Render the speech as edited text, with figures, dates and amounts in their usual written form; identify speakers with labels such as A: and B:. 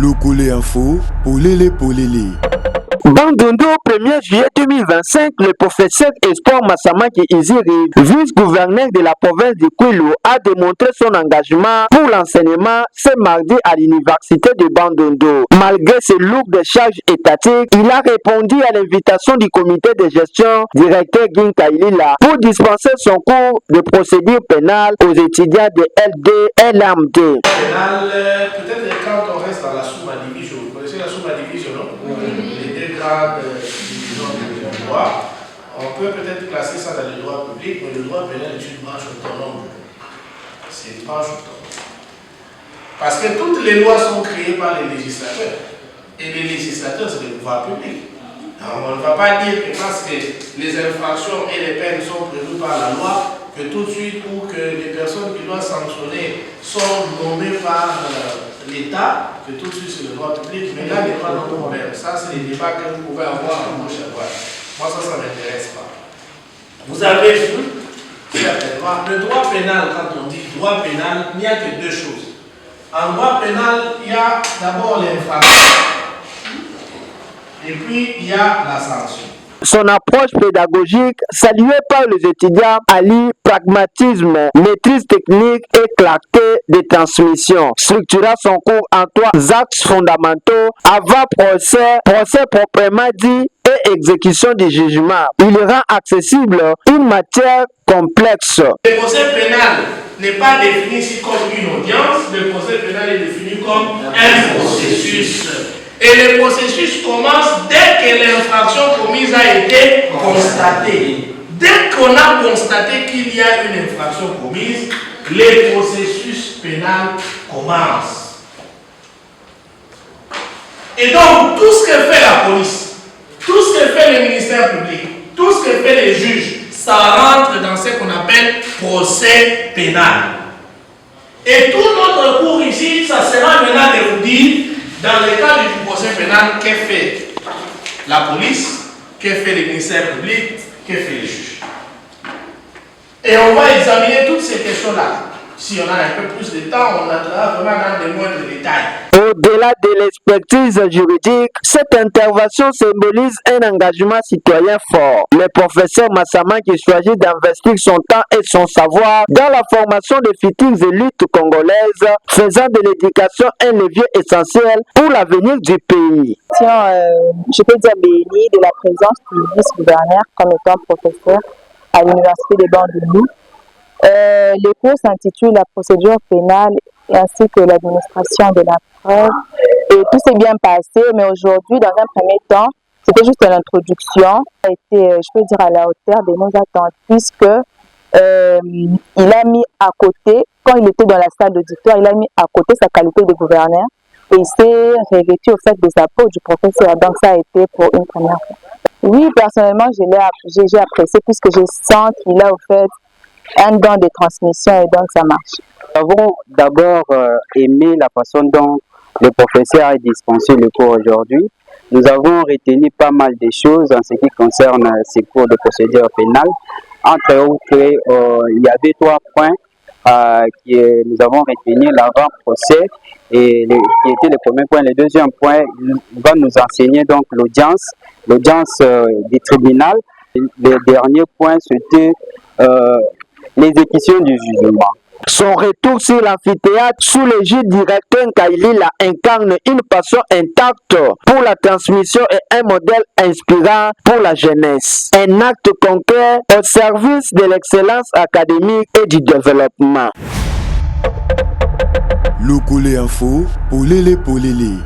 A: Locole Info, Polele Polele.
B: Bandundu, 1er juillet 2025, le professeur Espoir Massamaki Iziri, vice-gouverneur de la province du Kwilu, a démontré son engagement pour l'enseignement ce mardi à l'université de Bandundu. Malgré ses lourdes charges étatiques, il a répondu à l'invitation du comité de gestion, directeur Ginka Ilila, pour dispenser son cours de procédure pénale aux étudiants de LD et LMD.
C: Peut-être quand on reste dans la sous-division, vous connaissez la sous-division, non? Les grades de droit, on peut peut-être classer ça dans le droit public, mais le droit pénal est une branche autonome. C'est une branche autonome. Parce que toutes les lois sont créées par les législateurs. Et les législateurs, c'est le pouvoir public. Alors, on ne va pas dire que parce que les infractions et les peines sont prévues par la loi, que tout de suite, ou que les personnes qui doivent sanctionner sont nommées par l'État, que tout de suite c'est le droit public. Mais là, n'est pas notre problème. Ça, c'est les débats que vous pouvez avoir à gauche à droite. Moi, ça ne m'intéresse pas. Vous avez vu, certainement, le droit pénal, quand on dit droit pénal, il n'y a que deux choses. En droit pénal, il y a d'abord l'infraction, et puis il y a la sanction.
B: Son approche pédagogique, saluée par les étudiants, allie pragmatisme, maîtrise technique et clarté de transmission. Structura son cours en trois axes fondamentaux: avant-procès, procès proprement dit et exécution du jugement. Il rend accessible une matière complexe.
C: Le procès pénal n'est pas défini ici comme une audience, le procès pénal est défini comme un processus. Et le processus commence dès que l'infraction commise a été constatée. Dès qu'on a constaté qu'il y a une infraction commise, le processus pénal commence. Et donc, tout ce que fait la police, tout ce que fait le ministère public, tout ce que fait les juges, ça rentre dans ce qu'on appelle procès pénal. Et tout notre cours ici, ça sera maintenant de vous dire, dans le cas du procès pénal, qu'est fait la police, qu'est fait le ministère public, qu'est fait les juges. Et on va examiner toutes ces questions-là. Si on a un peu plus de temps, on entrera vraiment dans des moindres détails.
B: Au-delà de l'expertise juridique, cette intervention symbolise un engagement citoyen fort. Le professeur Massamaki choisit d'investir son temps et son savoir dans la formation des futures élites congolaises, faisant de l'éducation un levier essentiel pour l'avenir du pays.
D: Je peux dire béni de la présence du vice-gouverneur comme étant professeur à l'université de Bandundu. Le cours s'intitule la procédure pénale ainsi que l'administration de la preuve. Et tout s'est bien passé, mais aujourd'hui, dans un premier temps, c'était juste une introduction. Ça a été, je peux dire, à la hauteur de nos attentes, puisque il a mis à côté, quand il était dans la salle d'auditoire, il a mis à côté sa qualité de gouverneur et il s'est revêtu au fait des apports du professeur. Donc ça a été pour une première fois. Oui, personnellement, j'ai apprécié puisque je sens qu'il a au fait un don de transmission et donc ça marche.
E: Nous avons d'abord aimé la façon dont le professeur a dispensé le cours aujourd'hui. Nous avons retenu pas mal de choses en ce qui concerne ces cours de procédure pénale. Entre autres, il y avait 3 points que nous avons retenus: l'avant-procès, et qui était le premier point. Le deuxième point, il va nous enseigner donc l'audience du tribunal. Le dernier point, c'était l'exécution du jugement.
B: Son retour sur l'amphithéâtre sous l'égide du recteur Kailila incarne une passion intacte pour la transmission et un modèle inspirant pour la jeunesse. Un acte concret au service de l'excellence académique et du développement.
A: Locole Info, Polele Polele.